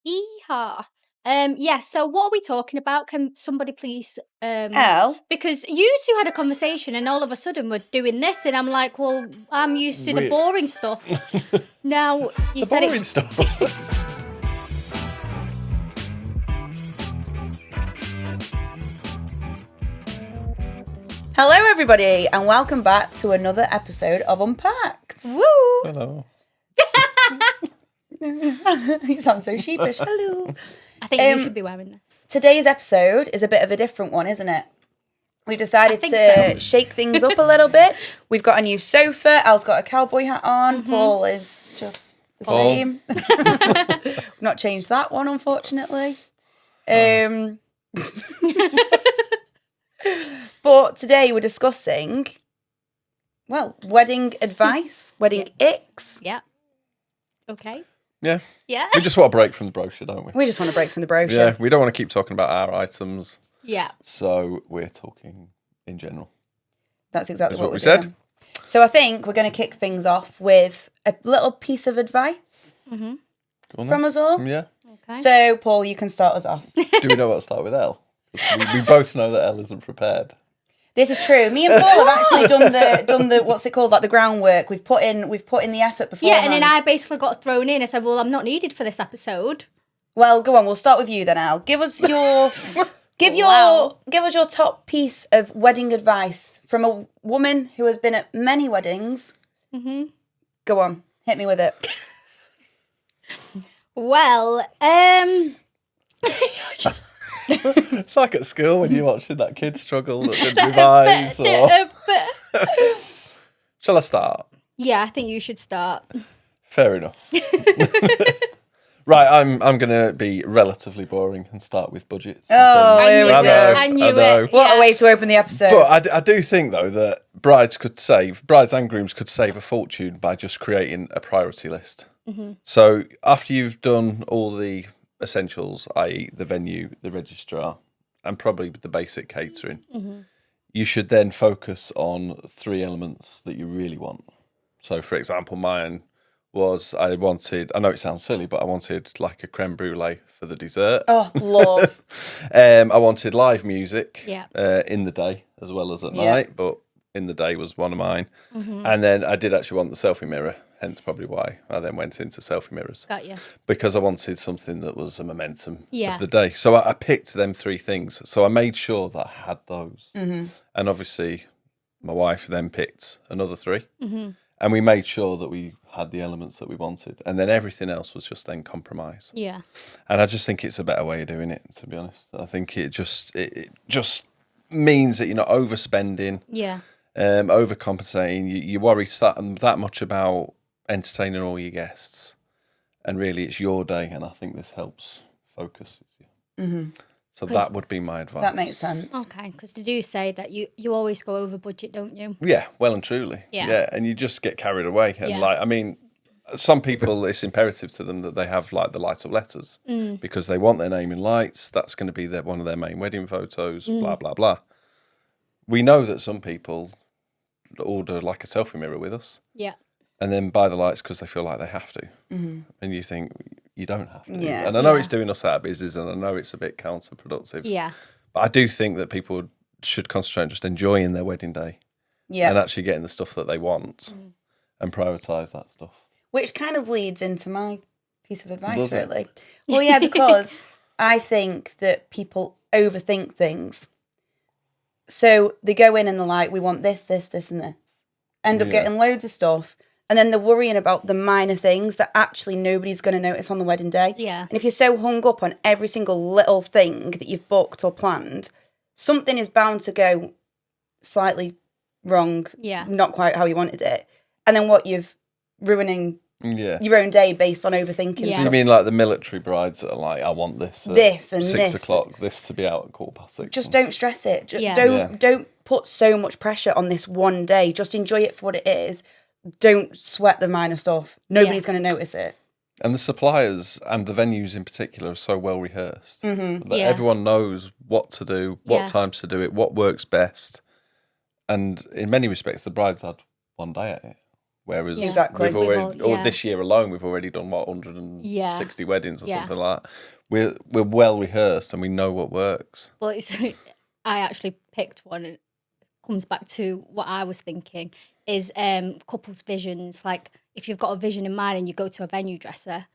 Yeehaw. So what are we talking about? Can somebody please... Elle? Because you two had a conversation and all of a sudden we're doing this and I'm like, well, I'm used to the boring stuff. Now, you said boring stuff. Hello, everybody, and welcome back to another episode of Unpacked. Woo! Hello. You sound so sheepish. Hello. I think you should be wearing this. Today's episode is a bit of a different one, isn't it? We decided to so. shake things up a little bit. We've got a new sofa. Al's got a cowboy hat on. Paul is just the same. Not changed that one, unfortunately. But today we're discussing, wedding advice, wedding icks. Yeah. Okay. Yeah. Yeah. We just want a break from the brochure, don't we? We just want to break from the brochure. Yeah, we don't want to keep talking about our items. Yeah. So we're talking in general. That's exactly what we're we said. doing. So I think we're going to kick things off with a little piece of advice from us all. Yeah. Okay. So, Paul, you can start us off. Do we know what to start with Elle? We both know that Elle isn't prepared. This is true. Me and Paul have actually done the what's it called, like the groundwork. We've put in the effort before. Yeah, and then I basically got thrown in. I said, well, I'm not needed for this episode. Well, go on. We'll start with you then, Al. Give us your give us your top piece of wedding advice from a woman who has been at many weddings. Mm-hmm. Go on, hit me with it. Well, It's like at school when you're watching that kid struggle that didn't revise. Shall I start? Yeah, I think you should start. Fair enough. Right, I'm going to be relatively boring and start with budgets. Oh, here we go. I knew it. What a way to open the episode. But I do think, though, that brides and grooms could save a fortune by just creating a priority list. Mm-hmm. So after you've done all the essentials, i.e. the venue, the registrar, and probably the basic catering, you should then focus on 3 elements that you really want. So, for example, mine was I know it sounds silly, but I wanted like a creme brulee for the dessert. Oh, love. I wanted live music in the day as well as at night, but in the day was one of mine. Mm-hmm. And then I did actually want the selfie mirror, hence probably why I then went into selfie mirrors. Got you. Because I wanted something that was a momentum of the day. So I picked them 3 things. So I made sure that I had those. Mm-hmm. And obviously my wife then picked another 3. Mm-hmm. And we made sure that we had the elements that we wanted. And then everything else was just then compromise. Yeah. And I just think it's a better way of doing it, to be honest. I think it just means that you're not overspending. Yeah. Overcompensating. You worry that much about entertaining all your guests. And really it's your day. And I think this helps focus. Mm-hmm. So that would be my advice. That makes sense. Okay, because they do say that you always go over budget, don't you? Yeah, well and truly. Yeah, and you just get carried away. And some people, it's imperative to them that they have like the light of letters because they want their name in lights. That's going to be one of their main wedding photos, blah, blah, blah. We know that some people order like a selfie mirror with us. Yeah. And then buy the lights because they feel like they have to. Mm-hmm. And you think... You don't have to. Yeah. And I know it's doing us out of business and I know it's a bit counterproductive. Yeah. But I do think that people should concentrate on just enjoying their wedding day. Yeah. And actually getting the stuff that they want and prioritise that stuff. Which kind of leads into my piece of advice, really. Well, yeah, because I think that people overthink things. So they go in and they're like, we want this, this, this, and this. End up getting loads of stuff. And then they're worrying about the minor things that actually nobody's going to notice on the wedding day. Yeah. And if you're so hung up on every single little thing that you've booked or planned, something is bound to go slightly wrong. Yeah. Not quite how you wanted it. And then you've ruining your own day based on overthinking. Yeah. So you mean like the military brides that are like, I want this at this and 6 o'clock, this to be out at 6:15. Just don't stress it. Don't put so much pressure on this one day. Just enjoy it for what it is. Don't sweat the minor stuff. Nobody's going to notice it. And the suppliers and the venues in particular are so well rehearsed that everyone knows what to do, what times to do it, what works best. And in many respects, the brides had one day at it. Whereas Exactly. we've already, or this year alone, we've already done, 160 weddings or something like that. We're well rehearsed and we know what works. Well, I actually picked one, and it comes back to what I was thinking, is couples' visions. Like, if you've got a vision in mind and you go to a venue dresser,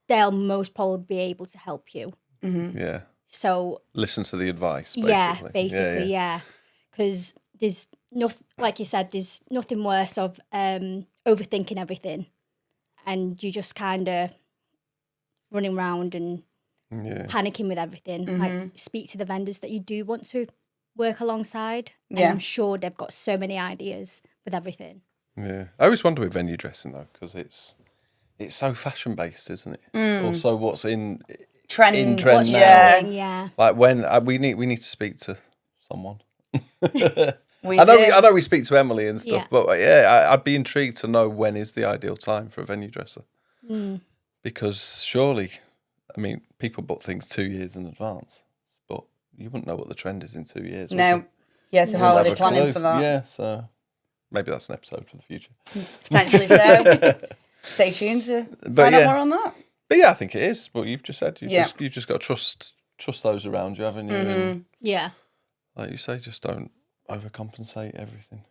they'll most probably be able to help you. Mm-hmm. Yeah. So listen to the advice, basically. Yeah. Because there's nothing, like you said, there's nothing worse of overthinking everything, and you just kind of running around and panicking with everything. Mm-hmm. Like, speak to the vendors that you do want to work alongside, and Yeah. I'm sure they've got so many ideas with everything. Yeah. I always wonder with venue dressing though, because it's so fashion based, isn't it? Also, what's in Trend now. Yeah. Like when we need to speak to someone. I I know we speak to Emily and stuff, Yeah. but I'd be intrigued to know when is the ideal time for a venue dresser. Because surely, I mean, people book things 2 years in advance, but you wouldn't know what the trend is in 2 years. No. Yeah, so how are they planning for that? Yeah, so maybe that's an episode for the future. Potentially so. Stay tuned to find out more on that. But yeah, I think it is. What you've just said. You've just got to trust those around you, haven't you? And, Yeah. like you say, just don't overcompensate everything.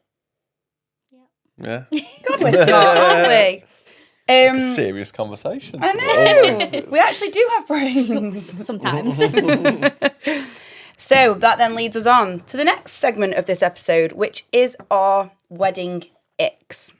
Yeah. Yeah. God, we're smart, aren't we? A serious conversation. I know. We actually do have brains. Sometimes. So that then leads us on to the next segment of this episode, which is our wedding icks.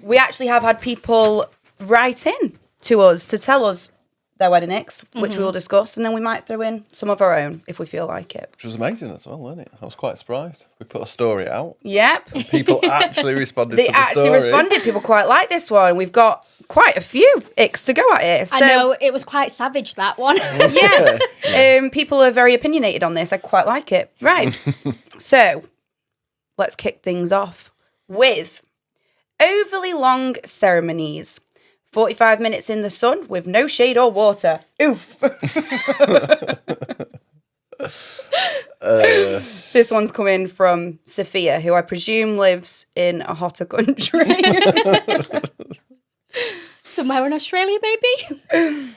We actually have had people write in to us to tell us their wedding icks, which we will discuss, and then we might throw in some of our own if we feel like it. Which was amazing as well, wasn't it? I was quite surprised. We put a story out. Yep. People actually responded to the story. They actually responded. People quite like this one. We've got quite a few icks to go at here. So, I know, it was quite savage, that one. yeah. People are very opinionated on this. I quite like it. Right. So, let's kick things off with overly long ceremonies. 45 minutes in the sun with no shade or water. Oof. This one's coming from Sophia, who I presume lives in a hotter country. Somewhere in Australia, maybe?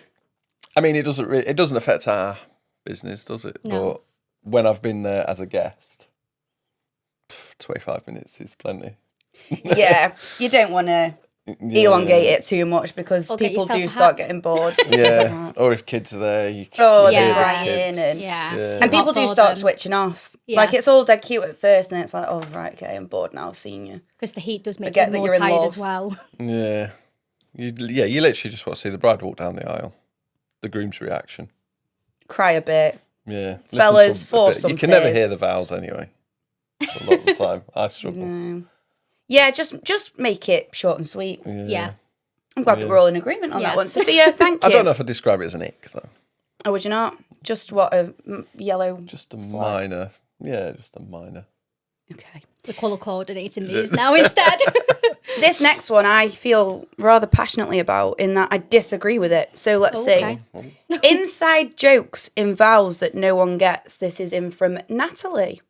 I mean, it doesn't affect our business, does it? No. But when I've been there as a guest, 25 minutes is plenty. Yeah, you don't want to elongate it too much because people do start getting bored. Yeah, or if kids are there, you they're hear the crying kids. and people do start switching off. Yeah. Like, it's all dead cute at first, and it's like, oh right, okay, I'm bored now, seeing you. Because the heat does make you more tired as well. Yeah, you literally just want to see the bride walk down the aisle, the groom's reaction, cry a bit. Yeah, fellas, force some You can tears. never hear the vows anyway. A lot of the time, I struggle. No. Yeah, just make it short and sweet. Yeah. I'm glad that we're all in agreement on that one. Sophia, thank you. I don't know if I'd describe it as an ick, though. Oh, would you not? Just what, a yellow Just a flag? minor. Yeah, just a minor. Okay. We're colour coordinating these now instead. This next one I feel rather passionately about in that I disagree with it. So let's see. Inside jokes in vows that no one gets. This is in from Natalie.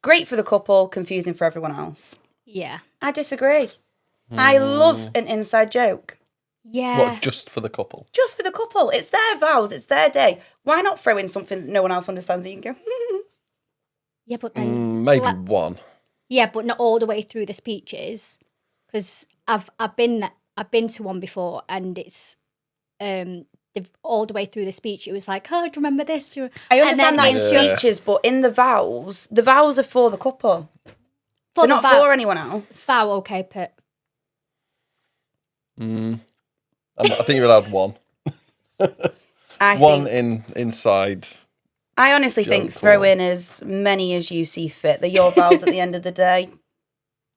Great for the couple, confusing for everyone else. Yeah. I disagree. I love an inside joke. Yeah. What, just for the couple? Just for the couple. It's their vows. It's their day. Why not throw in something that no one else understands and you can go, Yeah, but then... Maybe one. Yeah, but not all the way through the speeches. Because I've been to one before, and it's... all the way through the speech, it was like, oh, do you remember this? I understand that in speeches, but in the vows are for the couple. They're not for anyone else. Vow, okay, but... I think you're allowed one. Inside. I honestly think throw in as many as you see fit. They're your vows at the end of the day.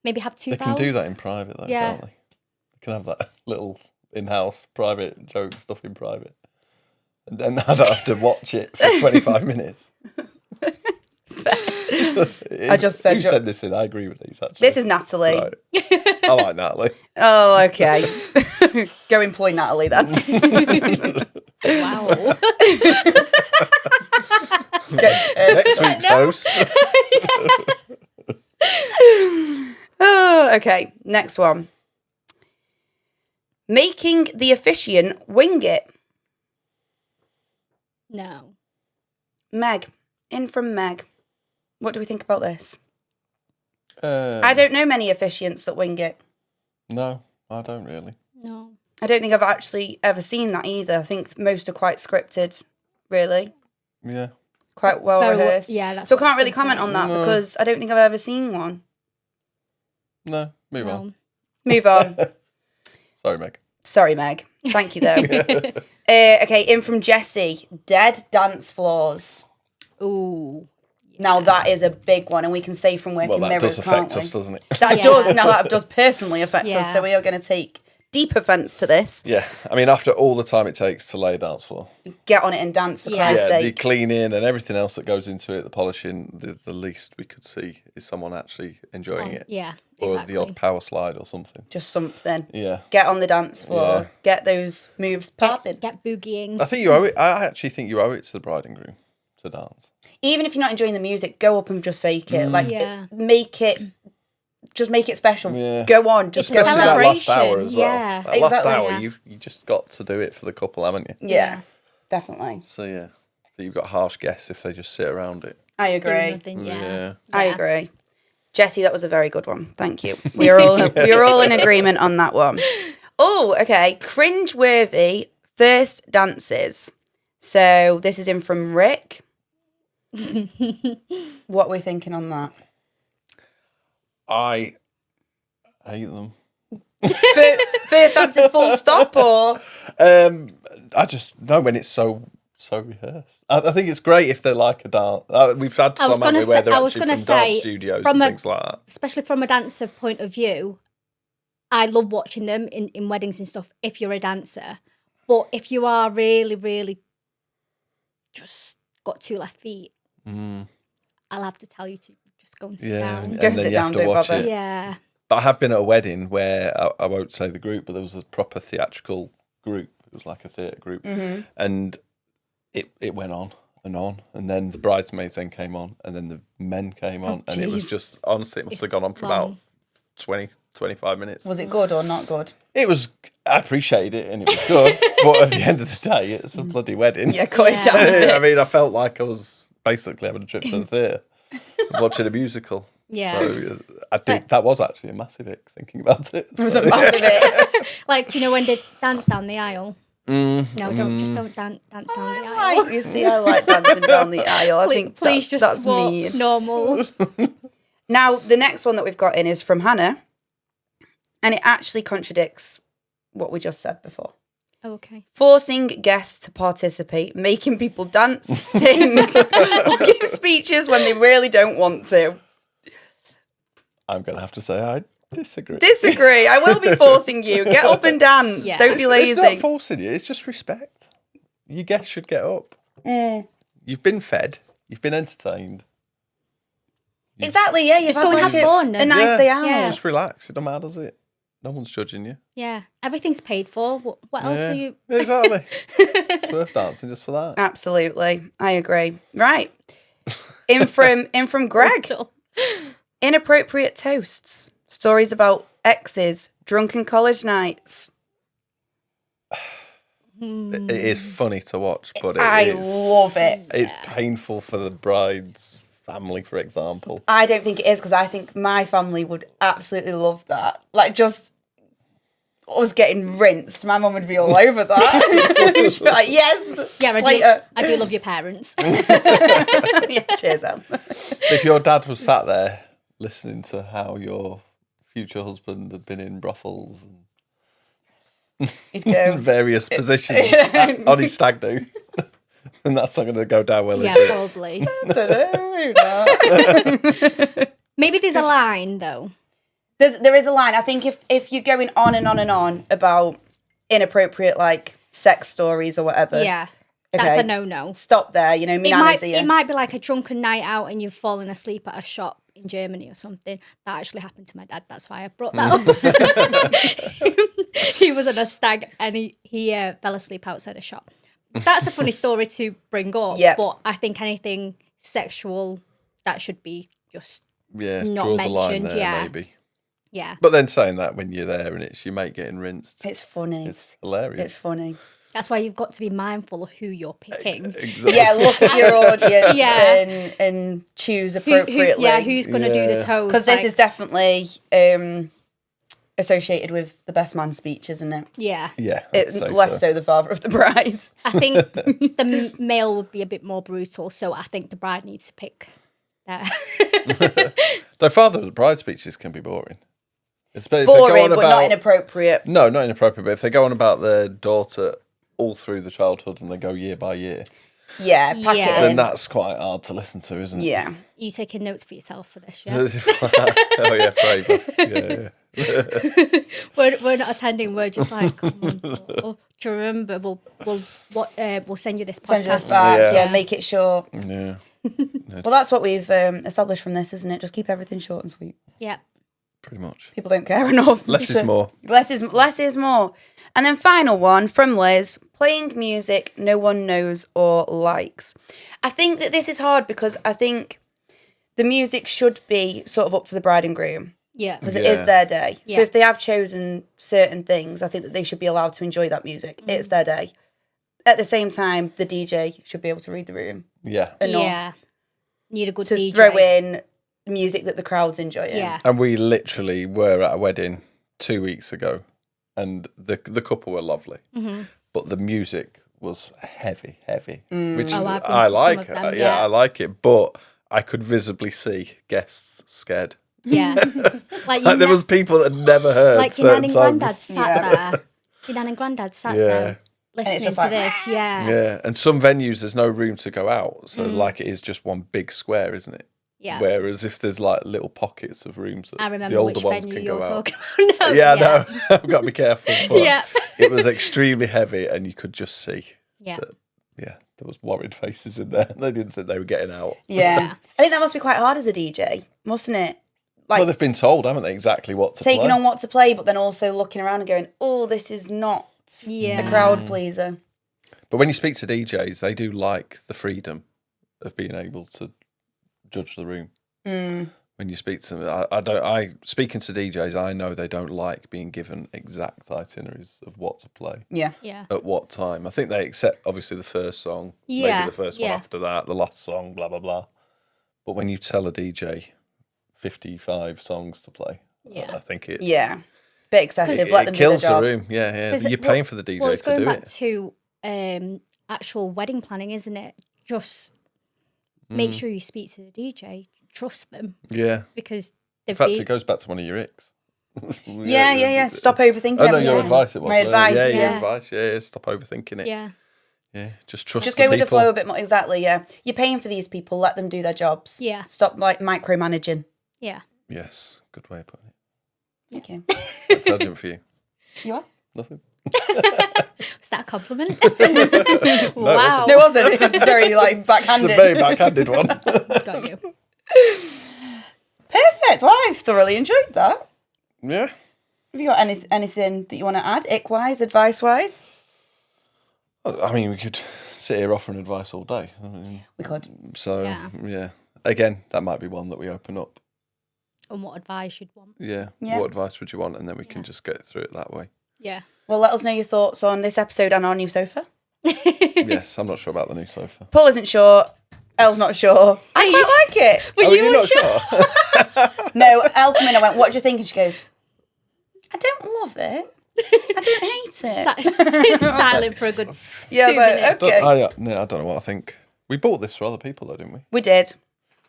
Maybe have two vows. They can do that in private, though, can't they? They can have that little in-house private joke stuff in private. And then I don't have to watch it for 25 minutes. I just said... You said this in. I agree with these, actually. This is Natalie. Right. I like Natalie. Oh, okay. Go employ Natalie, then. Wow. Next week's host. Oh, Okay, next one. Making the officiant wing it. No. Meg. In from Meg. What do we think about this? I don't know many officiants that wing it. No, I don't really. No. I don't think I've actually ever seen that either. I think most are quite scripted, really. Yeah. Quite well rehearsed. Yeah, that's so I what can't I really was gonna comment say. on that because I don't think I've ever seen one. No, move on. Move on. Sorry, Meg. Sorry, Meg. Thank you, though. Okay, in from Jessie. Dead dance floors. Ooh. Now, that is a big one, and we can say from working Well, that mirrors, does affect can't we? us, doesn't it? That does. Now, that does personally affect us, Yeah. so we are going to take deep offence to this. Yeah. I mean, after all the time it takes to lay a dance floor. Get on it and dance, for Christ's Yeah, the sake. cleaning and everything else that goes into it, the polishing, the least we could see is someone actually enjoying it. Yeah, Or exactly. the odd power slide or something. Just something. Yeah. Get on the dance floor. Yeah. Get those moves popping. Get boogieing. I think you owe it. I actually think you owe it to the bride and groom to dance. Even if you're not enjoying the music, go up and just fake it. Like, Yeah. just make it special. Yeah. Go on, just It's a go Especially down. that last hour celebration, as well. yeah. That last Exactly, hour, yeah. you just got to do it for the couple, haven't you? Yeah, definitely. So yeah, so you've got harsh guests if they just sit around it. I Doing agree. nothing, yeah. Yeah. I Yeah. agree. Jessie, that was a very good one. Thank you. We are all in agreement on that one. Oh, okay. Cringe-worthy first dances. So this is in from Rick. What are we thinking on that? I hate them. First dances full stop or? I just know when it's so rehearsed. I think it's great if they're like a dance. We've had some haven't we, where they're actually from dance studios and things like that. Especially from a dancer point of view, I love watching them in weddings and stuff if you're a dancer. But if you are really, really just got two left feet, I'll have to tell you to just go and sit down. And Go then sit you have down, to don't watch bother. it. Yeah. But I have been at a wedding where I won't say the group, but there was a proper theatrical group. It was like a theatre group, and it went on, and then the bridesmaids then came on, and then the men came on, and it was jeez. just honestly, it must have gone on for about 20, 25 minutes. Was it good or not good? It was. I appreciated it, and it was good, but at the end of the day, it's a bloody wedding. Yeah, cut it down a bit. I mean, I felt like I was basically having a trip to the theatre, watching a musical. Yeah. So I think that was actually a massive ick, thinking about it. It was a massive hit. Like, do you know when they dance down the aisle? No, don't dance down the aisle. You see, I like dancing down the aisle. I think Please just that's walk mean. normal. Now, the next one that we've got in is from Hannah, and it actually contradicts what we just said before. Okay. Forcing guests to participate, making people dance, sing, or give speeches when they really don't want to. I'm going to have to say I disagree. Disagree. I will be forcing you. Get up and dance. Yeah. Don't be lazy. It's not forcing you. It's just respect. Your guests should get up. You've been fed. You've been entertained. Exactly, yeah. You've Just had go and like have fun. A nice day out. Yeah. Just relax. It don't matter, does it? No one's judging you. Yeah. Everything's paid for. What else are you? Exactly. It's worth dancing just for that. Absolutely. I agree. Right. In from Greg. Inappropriate toasts. Stories about exes, drunken college nights. It is funny to watch, but I love it. It's painful for the bride's family, for example. I don't think it is because I think my family would absolutely love that. Like just us getting rinsed. My mum would be all over that. She'd be like, yes. Yeah, Slater. I do love your parents. Yeah, cheers, Em. If your dad was sat there listening to how your future husband had been in brothels He'd go, and various positions on his stag do, and that's not going to go down well, Yeah, is it? probably. I don't know. Maybe there's a line though. There is a line. I think if you're going on and on and on about inappropriate like sex stories or whatever, Yeah, that's okay, a no-no. stop there. You know, me nana's here. It might be like a drunken night out and you've fallen asleep at a shop in Germany or something. That actually happened to my dad. That's why I brought that up. He was at a stag and he fell asleep outside a shop. That's a funny story to bring up. Yep. But I think anything sexual, that should be just Yeah, not draw the line mentioned. there, Yeah. maybe. Yeah. But then saying that when you're there and it's your mate getting rinsed, It's funny. it's hilarious. It's funny. That's why you've got to be mindful of who you're picking. Exactly. Yeah, look at your audience Yeah. and choose appropriately. Who's going to do the toes? Because this is definitely associated with the best man speech, isn't it? Yeah. Yeah. It's less so the father of the bride. I think the male would be a bit more brutal, so I think the bride needs to pick that. The father of the bride speeches can be boring. Boring, but not inappropriate. No, not inappropriate. But if they go on about their daughter all through the childhood and they go year by year, Yeah, pack it then in. that's quite hard to listen to, isn't it? Yeah. You taking notes for yourself for this, yeah? Oh yeah, Fravor. Yeah. We're not attending. We're just like, come on, Paul. Do you remember? We'll send you this podcast. Send us back. Yeah, make it short. Yeah. Well, that's what we've established from this, isn't it? Just keep everything short and sweet. Yeah. Pretty much. People don't care enough. Less is more. Less is more. And then final one from Liz, playing music no one knows or likes. I think that this is hard because I think the music should be sort of up to the bride and groom. Yeah. Because it is their day. Yeah. So if they have chosen certain things, I think that they should be allowed to enjoy that music. It's their day. At the same time, the DJ should be able to read the room. Yeah. Enough Yeah. Need a good to DJ. throw in music that the crowd's enjoying. Yeah. And we literally were at a wedding 2 weeks ago, and the couple were lovely, but the music was heavy, which Oh, I've been I to like. some of them, Yeah, yeah. I like it, but I could visibly see guests scared. Yeah. Like, Like there was people that had never heard like your nan certain and granddad songs. sat there. Your nan and granddad sat there listening just to like, this. Yeah. Yeah, and some venues there's no room to go out, so like it is just one big square, isn't it? Yeah. Whereas if there's like little pockets of rooms that I the remember older which ones venue can you're go out. talking about now. Yeah, no, I've got to be careful. But Yeah. it was extremely heavy, and you could just see Yeah. that. Yeah, there was worried faces in there. They didn't think they were getting out. Yeah. I think that must be quite hard as a DJ, mustn't it? Like Well, they've been told, haven't they, exactly what to taking play. on what to play, but then also looking around and going, oh, this is not Yeah. a crowd pleaser. But when you speak to DJs, they do like the freedom of being able to judge the room. When you speak to them, speaking to DJs, I know they don't like being given exact itineraries of what to play. Yeah. Yeah. At what time. I think they accept, obviously, the first song, Yeah, maybe the first one yeah. after that, the last song, blah, blah, blah. But when you tell a DJ 55 songs to play, Yeah. I think it, Yeah. Bit excessive. Let them it do their kills the job. room. Yeah. 'Cause You're paying for the DJ Well, it's to going do back it. to actual wedding planning, isn't it? Just make sure you speak to the DJ, trust them, Yeah. because In they've fact, been... it goes back to one of your icks. Yeah. Stop overthinking Oh, no, everything. your advice it was. My wasn't it? advice, Yeah, yeah. your advice. Yeah, stop overthinking it. Yeah. Yeah, just trust Just the go with the people. flow a bit more. Exactly, yeah. You're paying for these people. Let them do their jobs. Yeah. Stop like micromanaging. Yeah. Yes, good way of putting it. Thank you. Intelligent for you. You are? Nothing. Was that a compliment? No, Wow. No, it wasn't. It was very like It's backhanded. a very backhanded one. It's got you. Perfect. Well, I thoroughly enjoyed that. Yeah. Have you got anything that you want to add, ick-wise, advice-wise? I mean, we could sit here offering advice all day. I mean, We could. so, Yeah. yeah. Again, that might be one that we open up. And what advice you'd want. Yeah. Yeah. What advice would you want? And then we can just get through it that way. Yeah. Well, let us know your thoughts on this episode and our new sofa. Yes, I'm not sure about the new sofa. Paul isn't sure. Elle's not sure. I quite like it. Were Oh, you you're not unsure? sure? No, Elle come in. I went, what do you think? And she goes, I don't love it. I don't hate it. Silent for a good Yeah, I 2 was like, minutes. okay. I don't know what I think. We bought this for other people, though, didn't we? We did.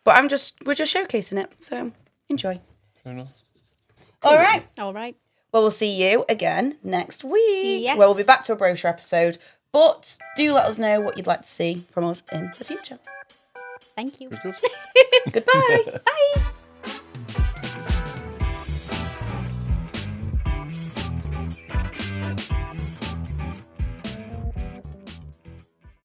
But we're just showcasing it. So enjoy. Fair enough. All right. All right. Well, we'll see you again next week. Yes. Well, we'll be back to a brochure episode. But do let us know what you'd like to see from us in the future. Thank you. Good. Goodbye. Bye.